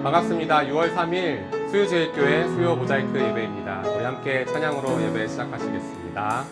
반갑습니다. 6월 3일 수유제일교회 수요 모자이크 예배입니다. 우리 함께 찬양으로 예배 시작하시겠습니다.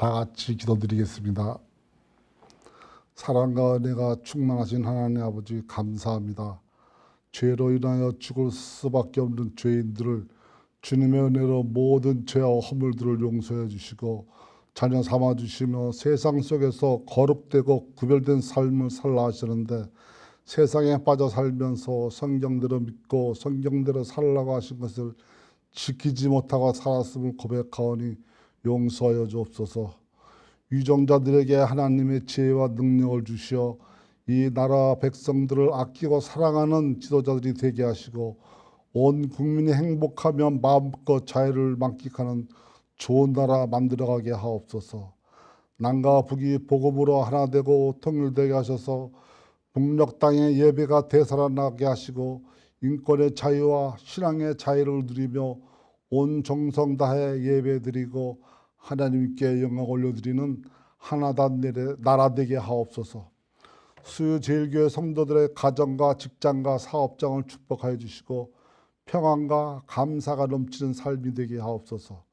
다 같이 기도드리겠습니다. 사랑과 은혜가 충만하신 하나님 아버지 감사합니다. 죄로 인하여 죽을 수밖에 없는 죄인들을 주님의 은혜로 모든 죄와 허물들을 용서해 주시고 자녀 삼아 주시며 세상 속에서 거룩되고 구별된 삶을 살라 하시는데 세상에 빠져 살면서 성경대로 믿고 성경대로 살라고 하신 것을 지키지 못하고 살았음을 고백하오니 용서하여 주옵소서. 유정자들에게 하나님의 지혜와 능력을 주시어 이 나라 백성들을 아끼고 사랑하는 지도자들이 되게 하시고 온 국민이 행복하며 마음껏 자유를 만끽하는 좋은 나라 만들어가게 하옵소서. 남과 북이 복음으로 하나 되고 통일되게 하셔서 북녘 땅의 예배가 되살아나게 하시고 인권의 자유와 신앙의 자유를 누리며 온 정성 다해 예배드리고 하나님께 영광 올려드리는 하나단 나라 되게 하옵소서. 수요제일교회 성도들의 가정과 직장과 사업장을 축복하여 주시고 평안과 감사가 넘치는 삶이 되게 하옵소서.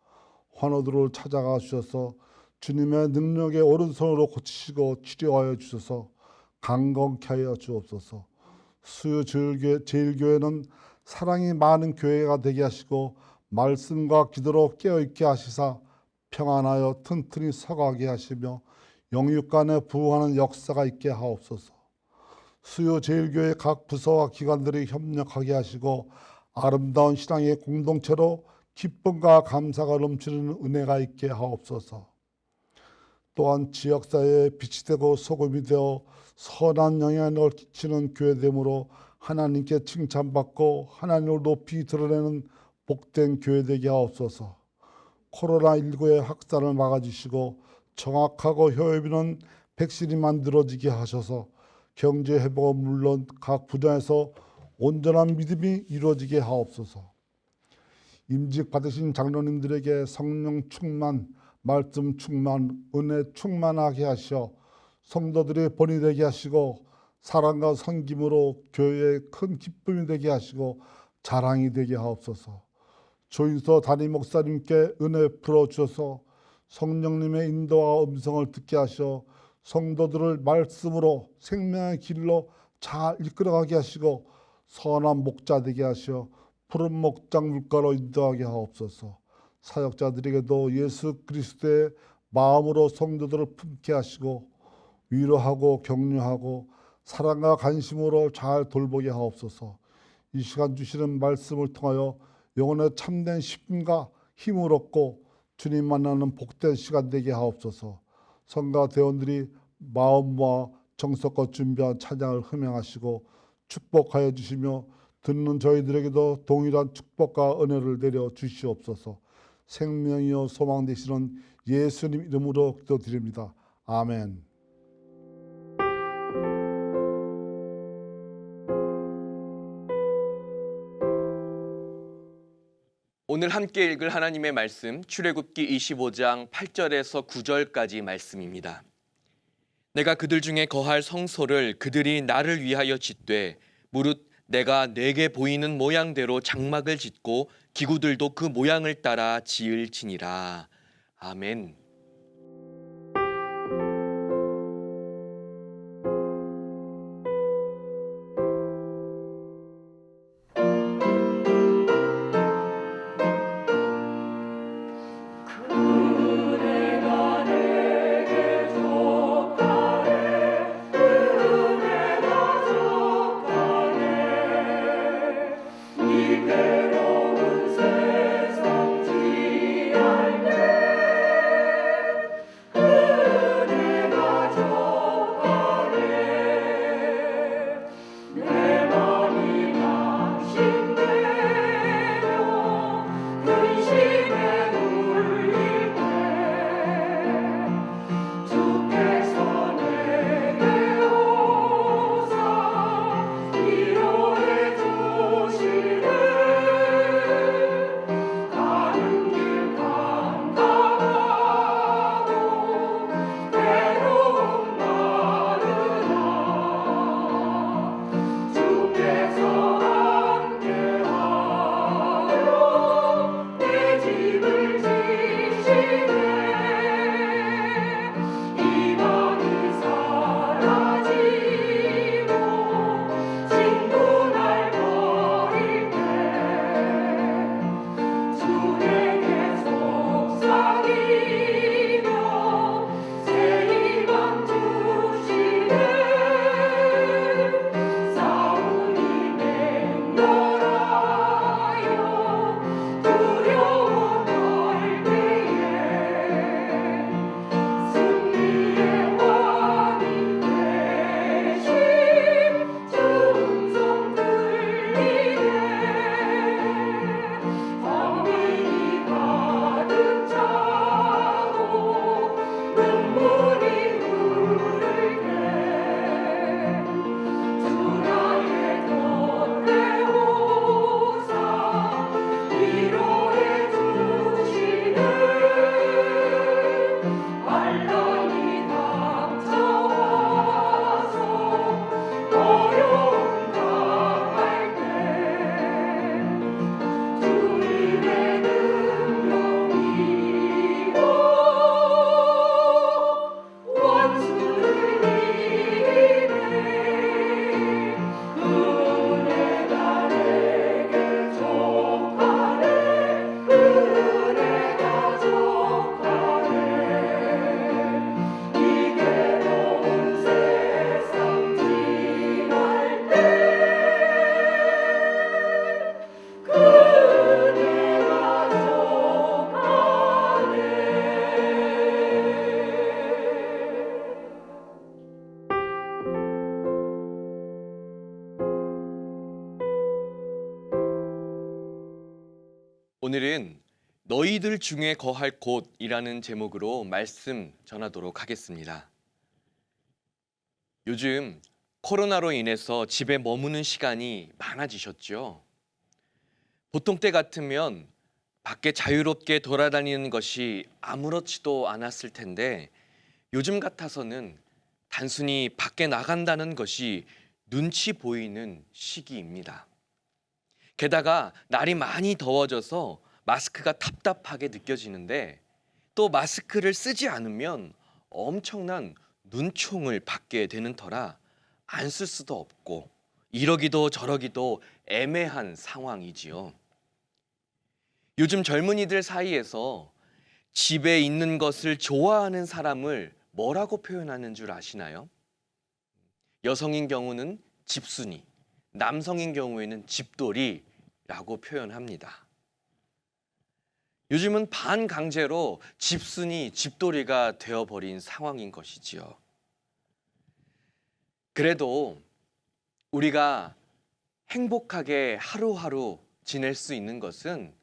환우들을 찾아가 주셔서 주님의 능력의 오른손으로 고치시고 치료하여 주셔서 강건케 하여 주옵소서. 수요제일교회는 사랑이 많은 교회가 되게 하시고 말씀과 기도로 깨어있게 하시사 평안하여 튼튼히 서가게 하시며 영육간에 부흥하는 역사가 있게 하옵소서. 수요제일교회 각 부서와 기관들이 협력하게 하시고 아름다운 신앙의 공동체로 기쁨과 감사가 넘치는 은혜가 있게 하옵소서. 또한 지역사회에 빛이 되고 소금이 되어 선한 영향을 끼치는 교회됨으로 하나님께 칭찬받고 하나님을 높이 드러내는 복된 교회 되게 하옵소서. 코로나19의 확산을 막아주시고 정확하고 효율 있는 백신이 만들어지게 하셔서 경제 회복은 물론 각 분야에서 온전한 믿음이 이루어지게 하옵소서. 임직 받으신 장로님들에게 성령 충만, 말씀 충만, 은혜 충만하게 하시어 성도들의 본이 되게 하시고 사랑과 섬김으로 교회의 큰 기쁨이 되게 하시고 자랑이 되게 하옵소서. 조인서 담임 목사님께 은혜 풀어주셔서 성령님의 인도와 음성을 듣게 하셔 성도들을 말씀으로 생명의 길로 잘 이끌어가게 하시고 선한 목자 되게 하시어 푸른 목장 물가로 인도하게 하옵소서. 사역자들에게도 예수 그리스도의 마음으로 성도들을 품게 하시고 위로하고 격려하고 사랑과 관심으로 잘 돌보게 하옵소서. 이 시간 주시는 말씀을 통하여 영혼의 참된 쉼과 힘을 얻고 주님 만나는 복된 시간 되게 하옵소서. 성가 대원들이 마음과 정성껏 준비한 찬양을 흥명하시고 축복하여 주시며 듣는 저희들에게도 동일한 축복과 은혜를 내려 주시옵소서. 생명이요 소망 되시는 예수님 이름으로 기도드립니다. 아멘. 오늘 함께 읽을 하나님의 말씀 출애굽기 25장 8절에서 9절까지 말씀입니다. 내가 그들 중에 거할 성소를 그들이 나를 위하여 짓되 무릇 내가 내게 보이는 모양대로 장막을 짓고 기구들도 그 모양을 따라 지을지니라. 아멘. 오늘은 너희들 중에 거할 곳이라는 제목으로 말씀 전하도록 하겠습니다. 요즘 코로나로 인해서 집에 머무는 시간이 많아지셨죠? 보통 때 같으면 밖에 자유롭게 돌아다니는 것이 아무렇지도 않았을 텐데 요즘 같아서는 단순히 밖에 나간다는 것이 눈치 보이는 시기입니다. 게다가 날이 많이 더워져서 마스크가 답답하게 느껴지는데 또 마스크를 쓰지 않으면 엄청난 눈총을 받게 되는 터라 안 쓸 수도 없고 이러기도 저러기도 애매한 상황이지요. 요즘 젊은이들 사이에서 집에 있는 것을 좋아하는 사람을 뭐라고 표현하는 줄 아시나요? 여성인 경우는 집순이, 남성인 경우에는 집돌이라고 표현합니다. 요즘은 반강제로 집순이, 집돌이가 되어버린 상황인 것이지요. 그래도 우리가 행복하게 하루하루 지낼 수 있는 것은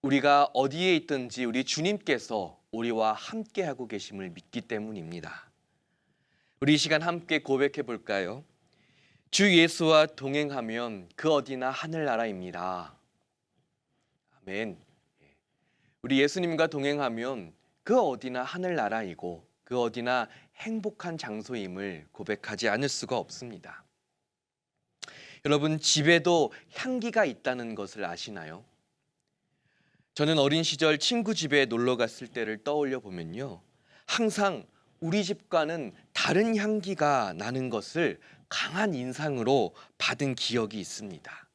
우리가 어디에 있든지 우리 주님께서 우리와 함께하고 계심을 믿기 때문입니다. 우리 이 시간 함께 고백해 볼까요? 주 예수와 동행하면 그 어디나 하늘나라입니다. 아멘. 우리 예수님과 동행하면 그 어디나 하늘나라이고 그 어디나 행복한 장소임을 고백하지 않을 수가 없습니다. 여러분, 집에도 향기가 있다는 것을 아시나요? 저는 어린 시절 친구 집에 놀러 갔을 때를 떠올려 보면요, 항상 우리 집과는 다른 향기가 나는 것을 강한 인상으로 받은 기억이 있습니다.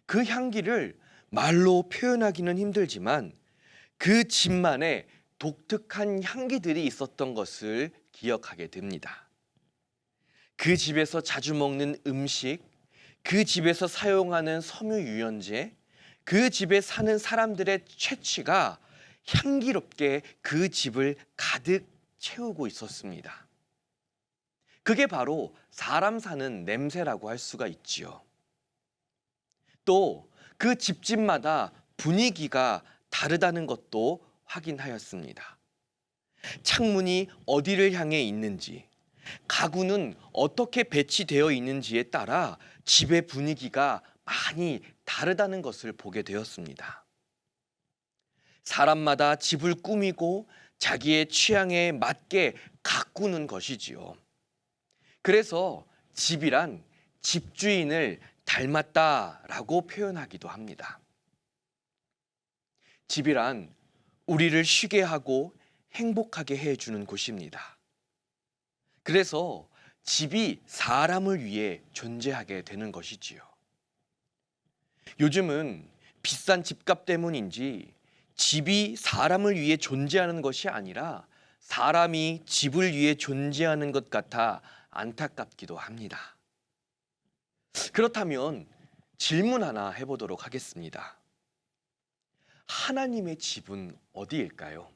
그 향기를 말로 표현하기는 힘들지만 그 집만의 독특한 향기들이 있었던 것을 기억하게 됩니다. 그 집에서 자주 먹는 음식, 그 집에서 사용하는 섬유 유연제, 그 집에 사는 사람들의 채취가 향기롭게 그 집을 가득 채우고 있었습니다. 그게 바로 사람 사는 냄새라고 할 수가 있지요. 또 그 집집마다 분위기가 다르다는 것도 확인하였습니다. 창문이 어디를 향해 있는지, 가구는 어떻게 배치되어 있는지에 따라 집의 분위기가 많이 다르다는 것을 보게 되었습니다. 사람마다 집을 꾸미고 자기의 취향에 맞게 가꾸는 것이지요. 그래서 집이란 집주인을 닮았다라고 표현하기도 합니다. 집이란 우리를 쉬게 하고 행복하게 해주는 곳입니다. 그래서 집이 사람을 위해 존재하게 되는 것이지요. 요즘은 비싼 집값 때문인지 집이 사람을 위해 존재하는 것이 아니라 사람이 집을 위해 존재하는 것 같아 안타깝기도 합니다. 그렇다면 질문 하나 해보도록 하겠습니다. 하나님의 집은 어디일까요?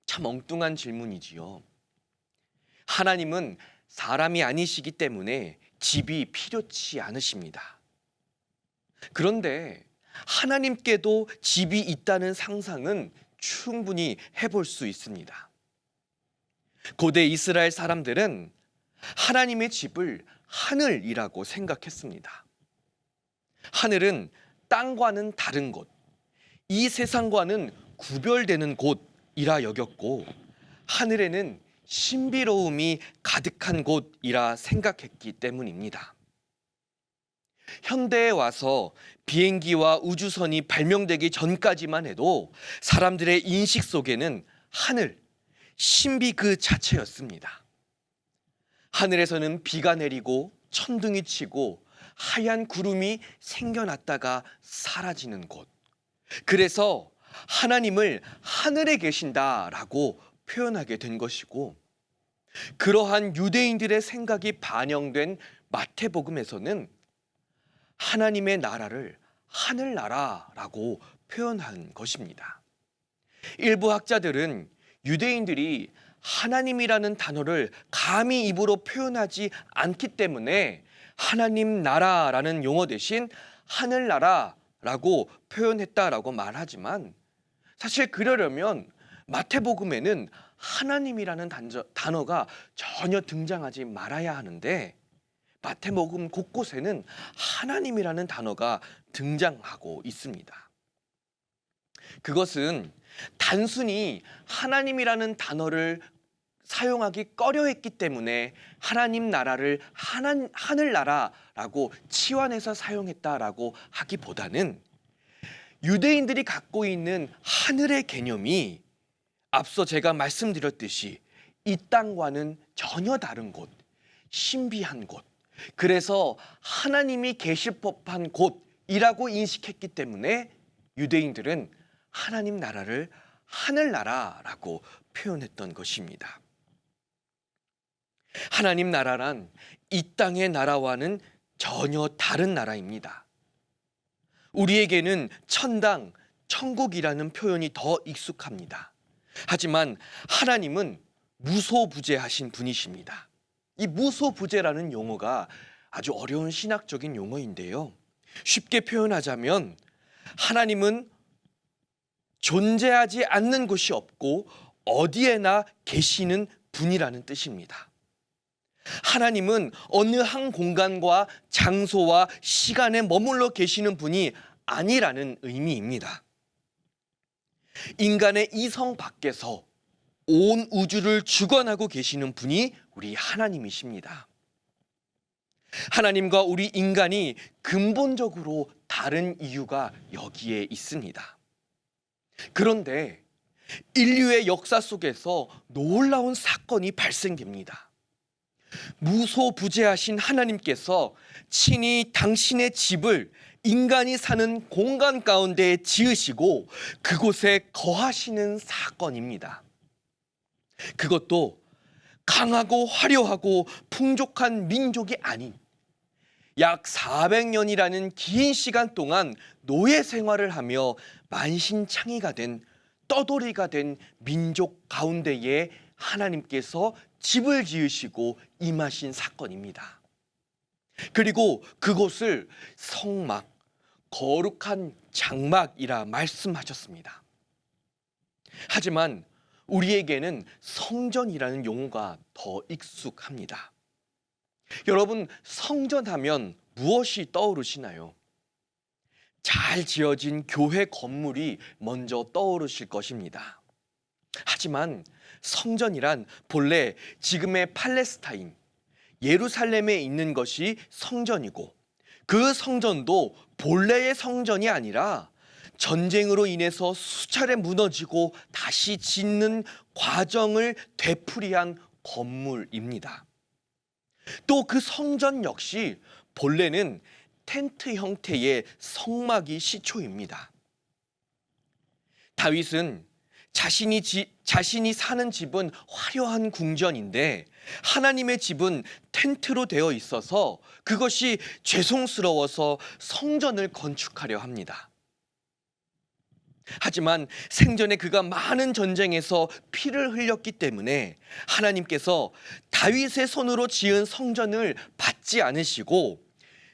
참 엉뚱한 질문이지요. 하나님은 사람이 아니시기 때문에 집이 필요치 않으십니다. 그런데 하나님께도 집이 있다는 상상은 충분히 해볼 수 있습니다. 고대 이스라엘 사람들은 하나님의 집을 하늘이라고 생각했습니다. 하늘은 땅과는 다른 곳, 이 세상과는 구별되는 곳이라 여겼고 하늘에는 신비로움이 가득한 곳이라 생각했기 때문입니다. 현대에 와서 비행기와 우주선이 발명되기 전까지만 해도 사람들의 인식 속에는 하늘, 신비 그 자체였습니다. 하늘에서는 비가 내리고 천둥이 치고 하얀 구름이 생겨났다가 사라지는 곳. 그래서 하나님을 하늘에 계신다라고 표현하게 된 것이고, 그러한 유대인들의 생각이 반영된 마태복음에서는 하나님의 나라를 하늘나라라고 표현한 것입니다. 일부 학자들은 유대인들이 하나님이라는 단어를 감히 입으로 표현하지 않기 때문에 하나님 나라라는 용어 대신 하늘나라라고 나라라고 표현했다라고 말하지만 사실 그러려면 마태복음에는 하나님이라는 단어가 전혀 등장하지 말아야 하는데 마태복음 곳곳에는 하나님이라는 단어가 등장하고 있습니다. 그것은 단순히 하나님이라는 단어를 사용하기 꺼려했기 때문에 하나님 나라를 하늘나라라고 치환해서 사용했다라고 하기보다는 유대인들이 갖고 있는 하늘의 개념이 앞서 제가 말씀드렸듯이 이 땅과는 전혀 다른 곳, 신비한 곳, 그래서 하나님이 계실 법한 곳이라고 인식했기 때문에 유대인들은 하나님 나라를 하늘나라라고 표현했던 것입니다. 하나님 나라란 이 땅의 나라와는 전혀 다른 나라입니다. 우리에게는 천당, 천국이라는 표현이 더 익숙합니다. 하지만 하나님은 무소부재하신 분이십니다. 이 무소부재라는 용어가 아주 어려운 신학적인 용어인데요. 쉽게 표현하자면 하나님은 존재하지 않는 곳이 없고 어디에나 계시는 분이라는 뜻입니다. 하나님은 어느 한 공간과 장소와 시간에 머물러 계시는 분이 아니라는 의미입니다. 인간의 이성 밖에서 온 우주를 주관하고 계시는 분이 우리 하나님이십니다. 하나님과 우리 인간이 근본적으로 다른 이유가 여기에 있습니다. 그런데 인류의 역사 속에서 놀라운 사건이 발생됩니다. 무소부재하신 하나님께서 친히 당신의 집을 인간이 사는 공간 가운데 지으시고 그곳에 거하시는 사건입니다. 그것도 강하고 화려하고 풍족한 민족이 아닌 약 400년이라는 긴 시간 동안 노예 생활을 하며 만신창이가 된 떠돌이가 된 민족 가운데에 하나님께서 집을 지으시고 임하신 사건입니다. 그리고 그곳을 성막, 거룩한 장막이라 말씀하셨습니다. 하지만 우리에게는 성전이라는 용어가 더 익숙합니다. 여러분, 성전하면 무엇이 떠오르시나요? 잘 지어진 교회 건물이 먼저 떠오르실 것입니다. 하지만 성전이란 본래 지금의 팔레스타인, 예루살렘에 있는 것이 성전이고 그 성전도 본래의 성전이 아니라 전쟁으로 인해서 수차례 무너지고 다시 짓는 과정을 되풀이한 건물입니다. 또 그 성전 역시 본래는 텐트 형태의 성막이 시초입니다. 다윗은 자신이 사는 집은 화려한 궁전인데 하나님의 집은 텐트로 되어 있어서 그것이 죄송스러워서 성전을 건축하려 합니다. 하지만 생전에 그가 많은 전쟁에서 피를 흘렸기 때문에 하나님께서 다윗의 손으로 지은 성전을 받지 않으시고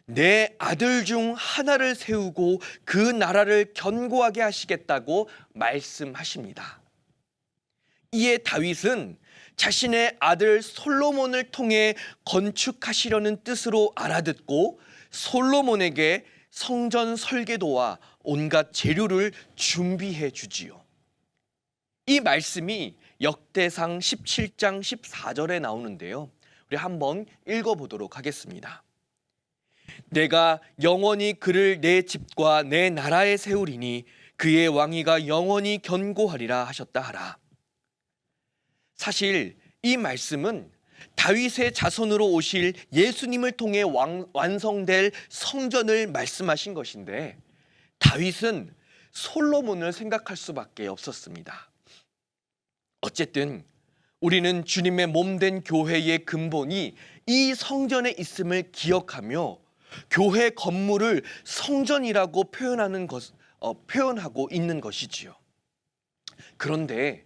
내 아들 중 하나를 세우고 그 나라를 견고하게 하시겠다고 말씀하십니다. 이에 다윗은 자신의 아들 솔로몬을 통해 건축하시려는 뜻으로 알아듣고 솔로몬에게 성전 설계도와 온갖 재료를 준비해 주지요. 이 말씀이 역대상 17장 14절에 나오는데요. 우리 한번 읽어보도록 하겠습니다. 내가 영원히 그를 내 집과 내 나라에 세우리니 그의 왕위가 영원히 견고하리라 하셨다 하라. 사실 이 말씀은 다윗의 자손으로 오실 예수님을 통해 완성될 성전을 말씀하신 것인데 다윗은 솔로몬을 생각할 수밖에 없었습니다. 어쨌든 우리는 주님의 몸된 교회의 근본이 이 성전에 있음을 기억하며 교회 건물을 성전이라고 표현하고 있는 것이지요. 그런데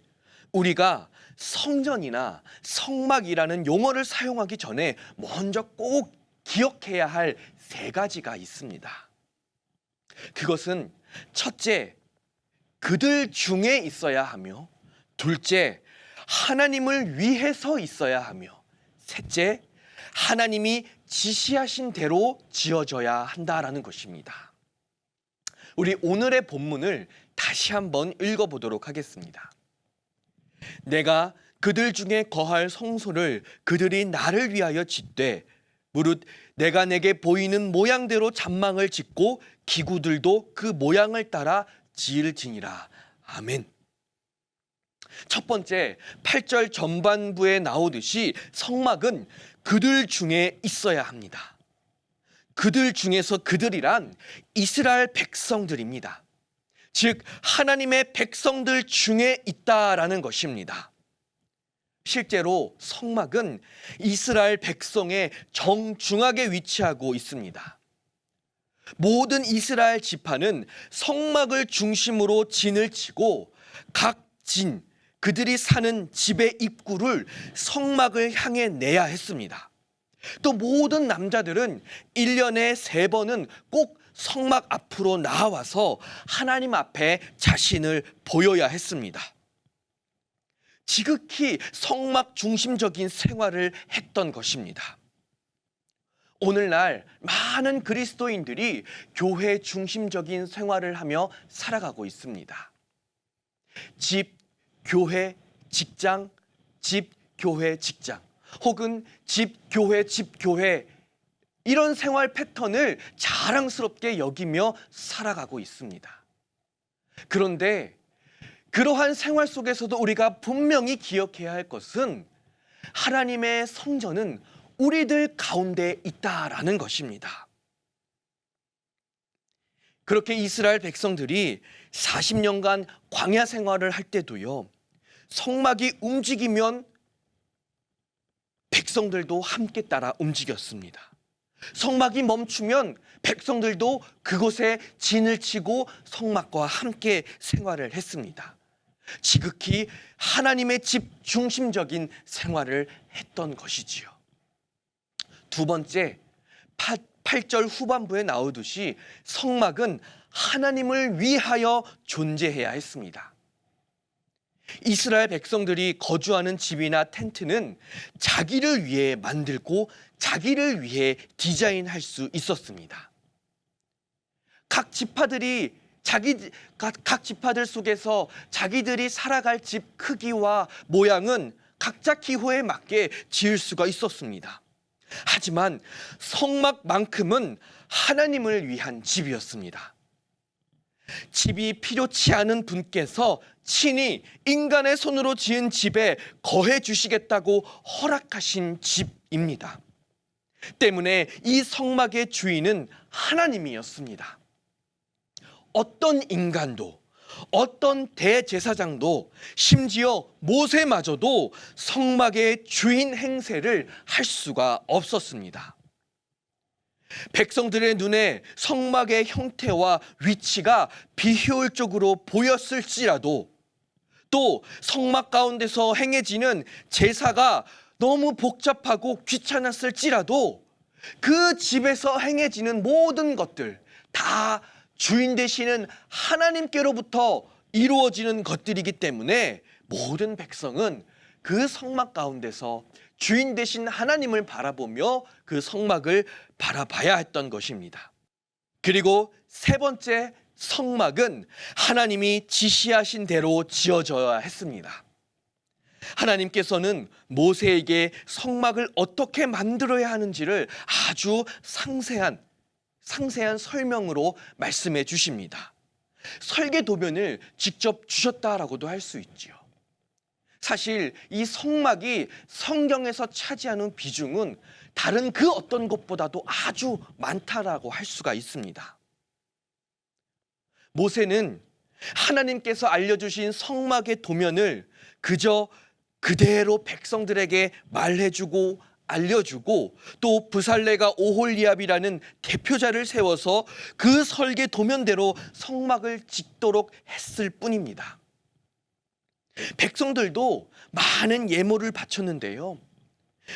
우리가 성전이나 성막이라는 용어를 사용하기 전에 먼저 꼭 기억해야 할 세 가지가 있습니다. 그것은 첫째, 그들 중에 있어야 하며, 둘째, 하나님을 위해서 있어야 하며, 셋째, 하나님이 지시하신 대로 지어져야 한다라는 것입니다. 우리 오늘의 본문을 다시 한번 읽어보도록 하겠습니다. 내가 그들 중에 거할 성소를 그들이 나를 위하여 짓되 무릇 내가 내게 보이는 모양대로 잔망을 짓고 기구들도 그 모양을 따라 지을지니라. 아멘. 첫 번째 8절 전반부에 나오듯이 성막은 그들 중에 있어야 합니다. 그들 중에서 그들이란 이스라엘 백성들입니다. 즉 하나님의 백성들 중에 있다라는 것입니다. 실제로 성막은 이스라엘 백성의 정중앙에 위치하고 있습니다. 모든 이스라엘 지파는 성막을 중심으로 진을 치고 각 진, 그들이 사는 집의 입구를 성막을 향해 내야 했습니다. 또 모든 남자들은 1년에 3번은 꼭 성막 앞으로 나와서 하나님 앞에 자신을 보여야 했습니다. 지극히 성막 중심적인 생활을 했던 것입니다. 오늘날 많은 그리스도인들이 교회 중심적인 생활을 하며 살아가고 있습니다. 집, 교회, 직장, 집, 교회, 직장, 혹은 집, 교회, 이런 생활 패턴을 자랑스럽게 여기며 살아가고 있습니다. 그런데 그러한 생활 속에서도 우리가 분명히 기억해야 할 것은 하나님의 성전은 우리들 가운데 있다라는 것입니다. 그렇게 이스라엘 백성들이 40년간 광야 생활을 할 때도요, 성막이 움직이면 백성들도 함께 따라 움직였습니다. 성막이 멈추면 백성들도 그곳에 진을 치고 성막과 함께 생활을 했습니다. 지극히 하나님의 집 중심적인 생활을 했던 것이지요. 두 번째, 8절 후반부에 나오듯이 성막은 하나님을 위하여 존재해야 했습니다. 이스라엘 백성들이 거주하는 집이나 텐트는 자기를 위해 만들고 자기를 위해 디자인할 수 있었습니다. 각 지파들 속에서 자기들이 살아갈 집 크기와 모양은 각자 기호에 맞게 지을 수가 있었습니다. 하지만 성막만큼은 하나님을 위한 집이었습니다. 집이 필요치 않은 분께서 친히 인간의 손으로 지은 집에 거해 주시겠다고 허락하신 집입니다. 때문에 이 성막의 주인은 하나님이었습니다. 어떤 인간도, 어떤 대제사장도, 심지어 모세마저도 성막의 주인 행세를 할 수가 없었습니다. 백성들의 눈에 성막의 형태와 위치가 비효율적으로 보였을지라도, 또 성막 가운데서 행해지는 제사가 너무 복잡하고 귀찮았을지라도 그 집에서 행해지는 모든 것들 다 주인 되시는 하나님께로부터 이루어지는 것들이기 때문에 모든 백성은 그 성막 가운데서 주인 되신 하나님을 바라보며 그 성막을 바라봐야 했던 것입니다. 그리고 세 번째, 성막은 하나님이 지시하신 대로 지어져야 했습니다. 하나님께서는 모세에게 성막을 어떻게 만들어야 하는지를 아주 상세한 설명으로 말씀해 주십니다. 설계도면을 직접 주셨다라고도 할 수 있지요. 사실 이 성막이 성경에서 차지하는 비중은 다른 그 어떤 것보다도 아주 많다라고 할 수가 있습니다. 모세는 하나님께서 알려주신 성막의 도면을 그저 그대로 백성들에게 말해주고 알려주고, 또 브살레가 오홀리압이라는 대표자를 세워서 그 설계 도면대로 성막을 짓도록 했을 뿐입니다. 백성들도 많은 예물을 바쳤는데요,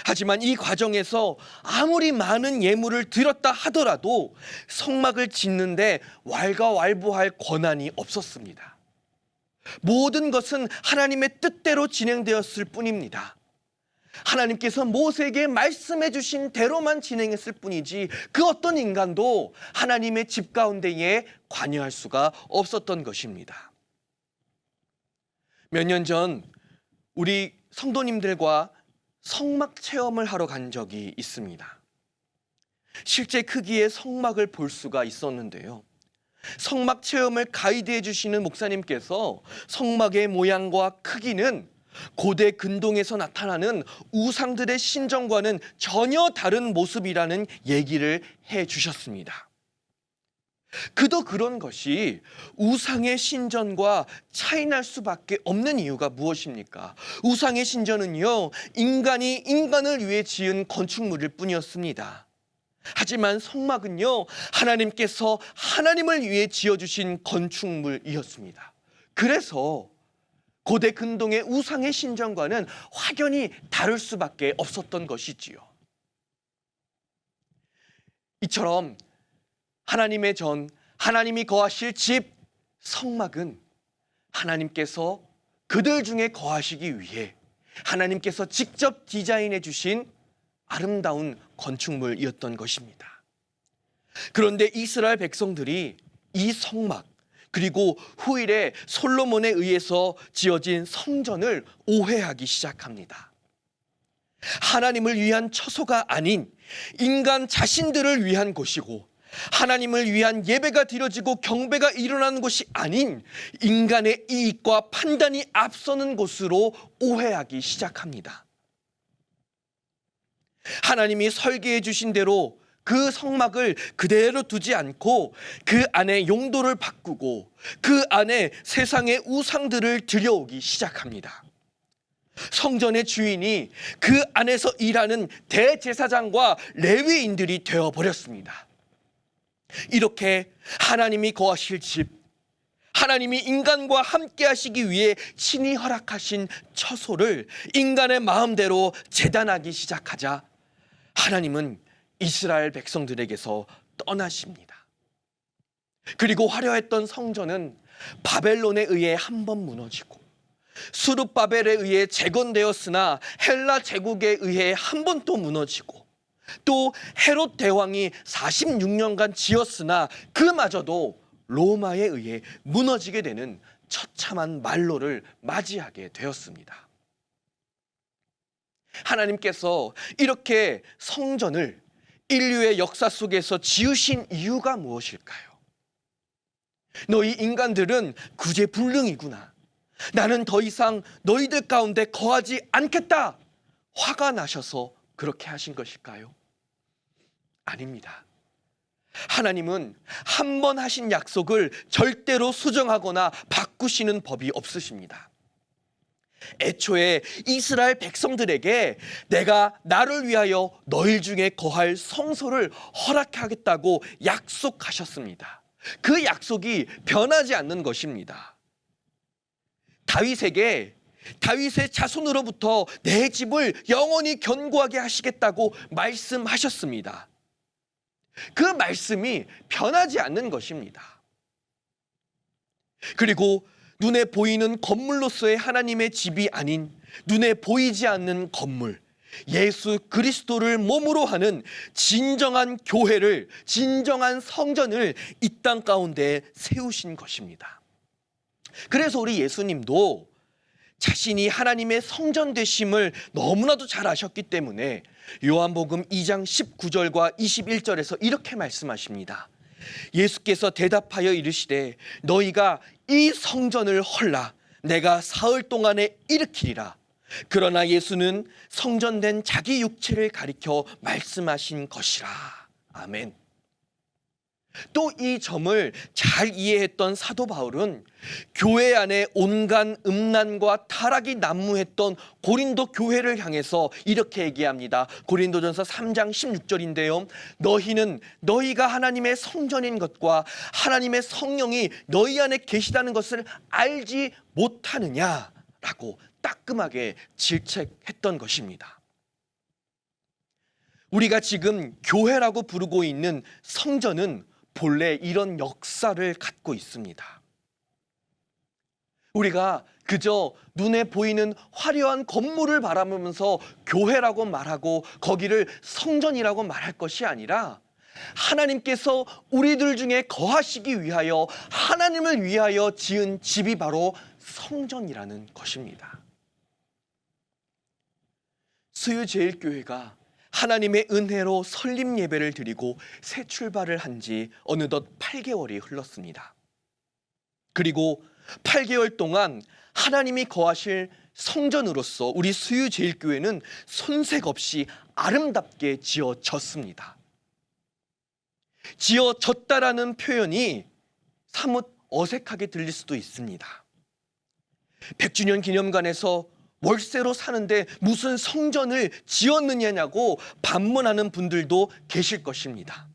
하지만 이 과정에서 아무리 많은 예물을 드렸다 하더라도 성막을 짓는데 왈가왈부할 권한이 없었습니다. 모든 것은 하나님의 뜻대로 진행되었을 뿐입니다. 하나님께서 모세에게 말씀해 주신 대로만 진행했을 뿐이지 그 어떤 인간도 하나님의 집 가운데에 관여할 수가 없었던 것입니다. 몇 년 전 우리 성도님들과 성막 체험을 하러 간 적이 있습니다. 실제 크기의 성막을 볼 수가 있었는데요. 성막 체험을 가이드해 주시는 목사님께서 성막의 모양과 크기는 고대 근동에서 나타나는 우상들의 신전과는 전혀 다른 모습이라는 얘기를 해 주셨습니다. 그도 그런 것이 우상의 신전과 차이날 수밖에 없는 이유가 무엇입니까? 우상의 신전은요, 인간이 인간을 위해 지은 건축물일 뿐이었습니다. 하지만 성막은요, 하나님께서 하나님을 위해 지어주신 건축물이었습니다. 그래서 고대 근동의 우상의 신전과는 확연히 다를 수밖에 없었던 것이지요. 이처럼 하나님의 전, 하나님이 거하실 집, 성막은 하나님께서 그들 중에 거하시기 위해 하나님께서 직접 디자인해 주신 아름다운 건축물이었던 것입니다. 그런데 이스라엘 백성들이 이 성막, 그리고 후일에 솔로몬에 의해서 지어진 성전을 오해하기 시작합니다. 하나님을 위한 처소가 아닌 인간 자신들을 위한 곳이고, 하나님을 위한 예배가 드려지고 경배가 일어나는 곳이 아닌 인간의 이익과 판단이 앞서는 곳으로 오해하기 시작합니다. 하나님이 설계해 주신 대로 그 성막을 그대로 두지 않고 그 안에 용도를 바꾸고 그 안에 세상의 우상들을 들여오기 시작합니다. 성전의 주인이 그 안에서 일하는 대제사장과 레위인들이 되어버렸습니다. 이렇게 하나님이 거하실 집, 하나님이 인간과 함께 하시기 위해 친히 허락하신 처소를 인간의 마음대로 재단하기 시작하자 하나님은 이스라엘 백성들에게서 떠나십니다. 그리고 화려했던 성전은 바벨론에 의해 한 번 무너지고, 수룹바벨에 의해 재건되었으나 헬라 제국에 의해 한 번 또 무너지고, 또 헤롯 대왕이 46년간 지었으나 그마저도 로마에 의해 무너지게 되는 처참한 말로를 맞이하게 되었습니다. 하나님께서 이렇게 성전을 인류의 역사 속에서 지으신 이유가 무엇일까요? 너희 인간들은 구제불능이구나. 나는 더 이상 너희들 가운데 거하지 않겠다. 화가 나셔서 그렇게 하신 것일까요? 아닙니다. 하나님은 한 번 하신 약속을 절대로 수정하거나 바꾸시는 법이 없으십니다. 애초에 이스라엘 백성들에게 내가 나를 위하여 너희 중에 거할 성소를 허락하겠다고 약속하셨습니다. 그 약속이 변하지 않는 것입니다. 다윗에게 다윗의 자손으로부터 내 집을 영원히 견고하게 하시겠다고 말씀하셨습니다. 그 말씀이 변하지 않는 것입니다. 그리고 눈에 보이는 건물로서의 하나님의 집이 아닌 눈에 보이지 않는 건물, 예수 그리스도를 몸으로 하는 진정한 교회를, 진정한 성전을 이 땅 가운데 세우신 것입니다. 그래서 우리 예수님도 자신이 하나님의 성전 되심을 너무나도 잘 아셨기 때문에 요한복음 2장 19절과 21절에서 이렇게 말씀하십니다. 예수께서 대답하여 이르시되 너희가 이 성전을 헐라 내가 사흘 동안에 일으키리라. 그러나 예수는 성전된 자기 육체를 가리켜 말씀하신 것이라. 아멘. 또 이 점을 잘 이해했던 사도 바울은 교회 안에 온갖 음란과 타락이 난무했던 고린도 교회를 향해서 이렇게 얘기합니다. 고린도전서 3장 16절인데요. 너희는 너희가 하나님의 성전인 것과 하나님의 성령이 너희 안에 계시다는 것을 알지 못하느냐라고 따끔하게 질책했던 것입니다. 우리가 지금 교회라고 부르고 있는 성전은 본래 이런 역사를 갖고 있습니다. 우리가 그저 눈에 보이는 화려한 건물을 바라보면서 교회라고 말하고 거기를 성전이라고 말할 것이 아니라 하나님께서 우리들 중에 거하시기 위하여 하나님을 위하여 지은 집이 바로 성전이라는 것입니다. 수유제일교회가 하나님의 은혜로 설립 예배를 드리고 새 출발을 한 지 어느덧 8개월이 흘렀습니다. 그리고 8개월 동안 하나님이 거하실 성전으로서 우리 수유제일교회는 손색 없이 아름답게 지어졌습니다. 지어졌다라는 표현이 사뭇 어색하게 들릴 수도 있습니다. 100주년 기념관에서 월세로 사는데 무슨 성전을 지었느냐고 반문하는 분들도 계실 것입니다.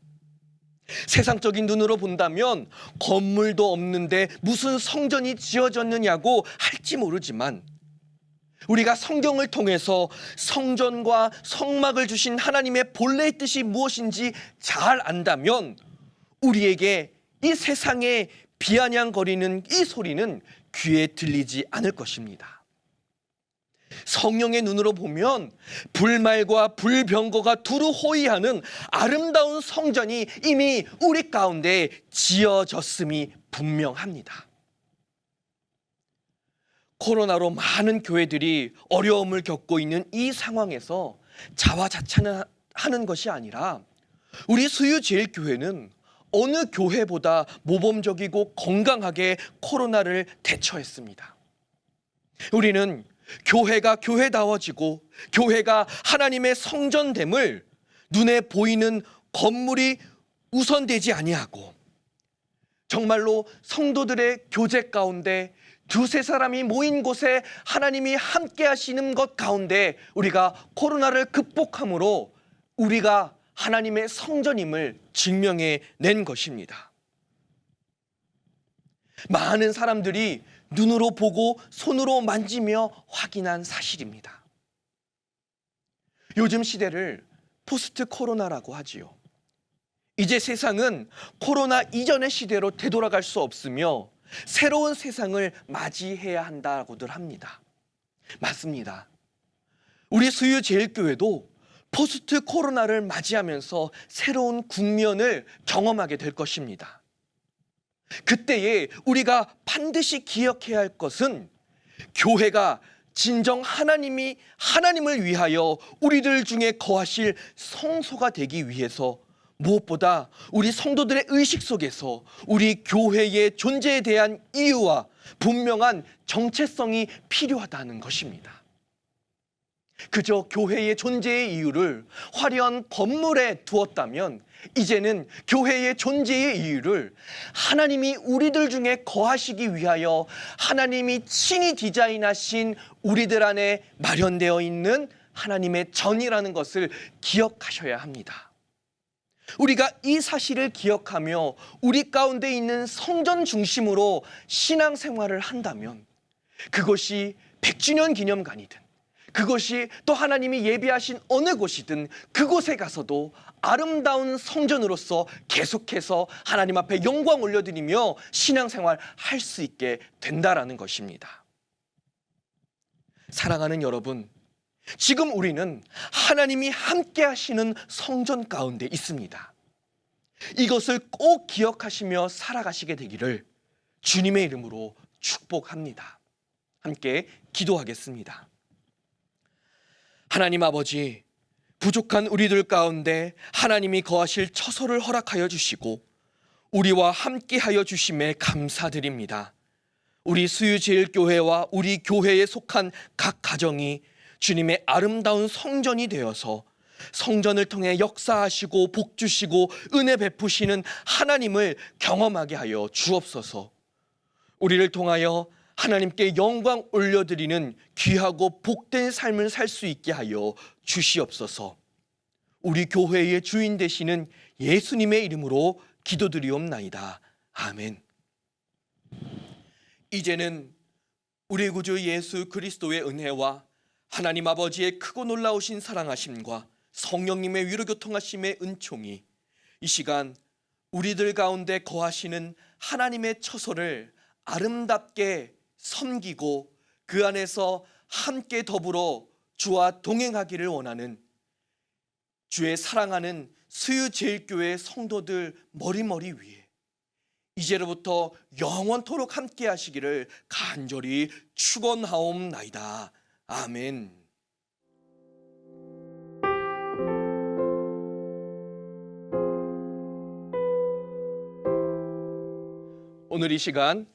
세상적인 눈으로 본다면 건물도 없는데 무슨 성전이 지어졌느냐고 할지 모르지만 우리가 성경을 통해서 성전과 성막을 주신 하나님의 본래의 뜻이 무엇인지 잘 안다면 우리에게 이 세상에 비아냥거리는 이 소리는 귀에 들리지 않을 것입니다. 성령의 눈으로 보면 불말과 불병거가 두루 호위하는 아름다운 성전이 이미 우리 가운데 지어졌음이 분명합니다. 코로나로 많은 교회들이 어려움을 겪고 있는 이 상황에서 자화자찬하는 것이 아니라 우리 수유제일교회는 어느 교회보다 모범적이고 건강하게 코로나를 대처했습니다. 우리는 교회가 교회다워지고 교회가 하나님의 성전됨을 눈에 보이는 건물이 우선되지 아니하고 정말로 성도들의 교제 가운데 두세 사람이 모인 곳에 하나님이 함께 하시는 것 가운데 우리가 코로나를 극복함으로 우리가 하나님의 성전임을 증명해 낸 것입니다. 많은 사람들이 눈으로 보고 손으로 만지며 확인한 사실입니다. 요즘 시대를 포스트 코로나라고 하지요. 이제 세상은 코로나 이전의 시대로 되돌아갈 수 없으며 새로운 세상을 맞이해야 한다고들 합니다. 맞습니다. 우리 수유제일교회도 포스트 코로나를 맞이하면서 새로운 국면을 경험하게 될 것입니다. 그때에 우리가 반드시 기억해야 할 것은 교회가 진정 하나님을 위하여 우리들 중에 거하실 성소가 되기 위해서 무엇보다 우리 성도들의 의식 속에서 우리 교회의 존재에 대한 이유와 분명한 정체성이 필요하다는 것입니다. 그저 교회의 존재의 이유를 화려한 건물에 두었다면 이제는 교회의 존재의 이유를 하나님이 우리들 중에 거하시기 위하여 하나님이 친히 디자인하신 우리들 안에 마련되어 있는 하나님의 전이라는 것을 기억하셔야 합니다. 우리가 이 사실을 기억하며 우리 가운데 있는 성전 중심으로 신앙생활을 한다면 그것이 100주년 기념관이든 그것이 또 하나님이 예비하신 어느 곳이든 그곳에 가서도 아름다운 성전으로서 계속해서 하나님 앞에 영광 올려드리며 신앙생활 할 수 있게 된다라는 것입니다. 사랑하는 여러분, 지금 우리는 하나님이 함께 하시는 성전 가운데 있습니다. 이것을 꼭 기억하시며 살아가시게 되기를 주님의 이름으로 축복합니다. 함께 기도하겠습니다. 하나님 아버지, 부족한 우리들 가운데 하나님이 거하실 처소를 허락하여 주시고 우리와 함께하여 주심에 감사드립니다. 우리 수유제일교회와 우리 교회에 속한 각 가정이 주님의 아름다운 성전이 되어서 성전을 통해 역사하시고 복 주시고 은혜 베푸시는 하나님을 경험하게 하여 주옵소서. 우리를 통하여 하나님께 영광 올려드리는 귀하고 복된 삶을 살 수 있게 하여 주시옵소서. 우리 교회의 주인 되시는 예수님의 이름으로 기도드리옵나이다. 아멘. 이제는 우리 구주 예수 그리스도의 은혜와 하나님 아버지의 크고 놀라우신 사랑하심과 성령님의 위로교통하심의 은총이 이 시간 우리들 가운데 거하시는 하나님의 처소를 아름답게 섬기고 그 안에서 함께 더불어 주와 동행하기를 원하는 주의 사랑하는 수유제일교회 성도들 머리머리 위에 이제로부터 영원토록 함께 하시기를 간절히 축원하옵나이다. 아멘. 오늘 이 시간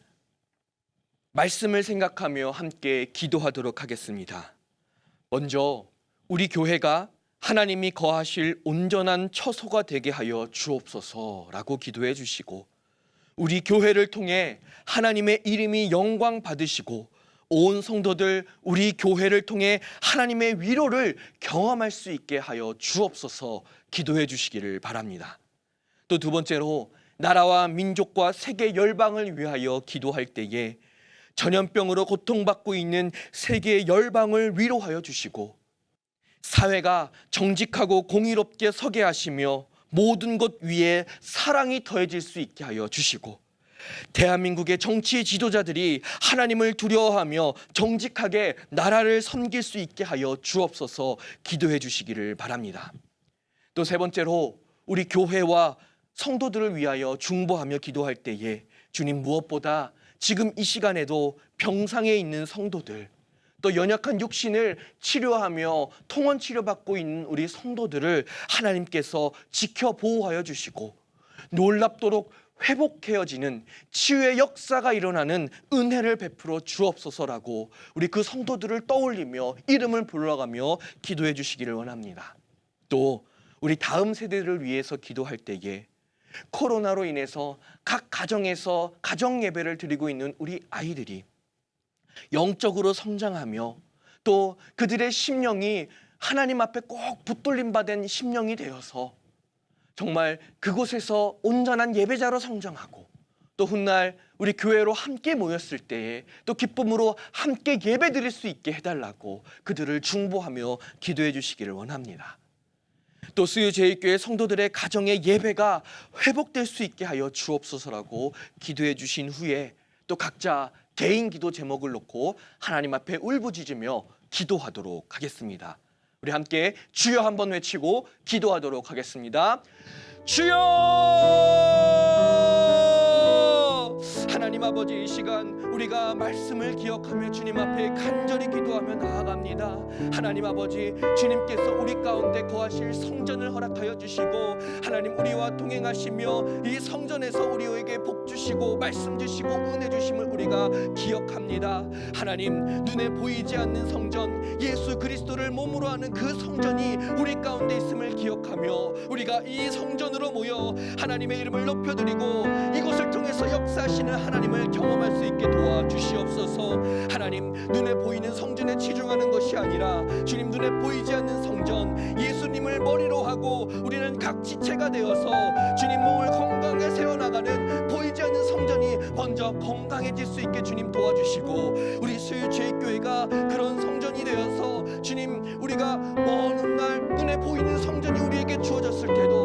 말씀을 생각하며 함께 기도하도록 하겠습니다. 먼저 우리 교회가 하나님이 거하실 온전한 처소가 되게 하여 주옵소서라고 기도해 주시고, 우리 교회를 통해 하나님의 이름이 영광 받으시고 온 성도들 우리 교회를 통해 하나님의 위로를 경험할 수 있게 하여 주옵소서 기도해 주시기를 바랍니다. 또 두 번째로 나라와 민족과 세계 열방을 위하여 기도할 때에 전염병으로 고통받고 있는 세계 열방을 위로하여 주시고 사회가 정직하고 공의롭게 서게 하시며 모든 것 위에 사랑이 더해질 수 있게 하여 주시고 대한민국의 정치 지도자들이 하나님을 두려워하며 정직하게 나라를 섬길 수 있게 하여 주옵소서 기도해 주시기를 바랍니다. 또 세 번째로 우리 교회와 성도들을 위하여 중보하며 기도할 때에 주님 무엇보다 지금 이 시간에도 병상에 있는 성도들 또 연약한 육신을 치료하며 통원 치료받고 있는 우리 성도들을 하나님께서 지켜 보호하여 주시고 놀랍도록 회복해지는 치유의 역사가 일어나는 은혜를 베풀어 주옵소서라고 우리 그 성도들을 떠올리며 이름을 불러가며 기도해 주시기를 원합니다. 또 우리 다음 세대를 위해서 기도할 때에 코로나로 인해서 각 가정에서 가정 예배를 드리고 있는 우리 아이들이 영적으로 성장하며 또 그들의 심령이 하나님 앞에 꼭 붙들림 받은 심령이 되어서 정말 그곳에서 온전한 예배자로 성장하고 또 훗날 우리 교회로 함께 모였을 때에 또 기쁨으로 함께 예배 드릴 수 있게 해달라고 그들을 중보하며 기도해 주시기를 원합니다. 또 수유제일교회 성도들의 가정의 예배가 회복될 수 있게 하여 주옵소서라고 기도해 주신 후에 또 각자 개인 기도 제목을 놓고 하나님 앞에 울부짖으며 기도하도록 하겠습니다. 우리 함께 주여 한번 외치고 기도하도록 하겠습니다. 주여! 하나님 아버지, 이 시간 우리가 말씀을 기억하며 주님 앞에 간절히 기도하며 나아갑니다. 하나님 아버지, 주님께서 우리 가운데 거하실 성전을 허락하여 주시고 하나님 우리와 동행하시며 이 성전에서 우리에게 복 주시고 말씀 주시고 은혜 주심을 우리가 기억합니다. 하나님, 눈에 보이지 않는 성전, 예수 그리스도를 몸으로 하는 그 성전이 우리 가운데 있음을 기억하며 우리가 이 성전으로 모여 하나님의 이름을 높여드리고 이곳을 통해서 역사하시는 하나님을 경험할 수 있게 도와주시옵소서. 하나님, 눈에 보이는 성전에 치중하는 것이 아니라 주님 눈에 보이지 않는 성전, 예수님을 머리로 하고 우리는 각 지체가 되어서 주님 몸을 건강하게 세워나가는 보이지 않는 성전이 먼저 건강해질 수 있게 주님 도와주시고 우리 수유제일교회가 그런 성전이 되어서 주님 우리가 먼 훗날 눈에 보이는 성전이 우리에게 주어졌을 때도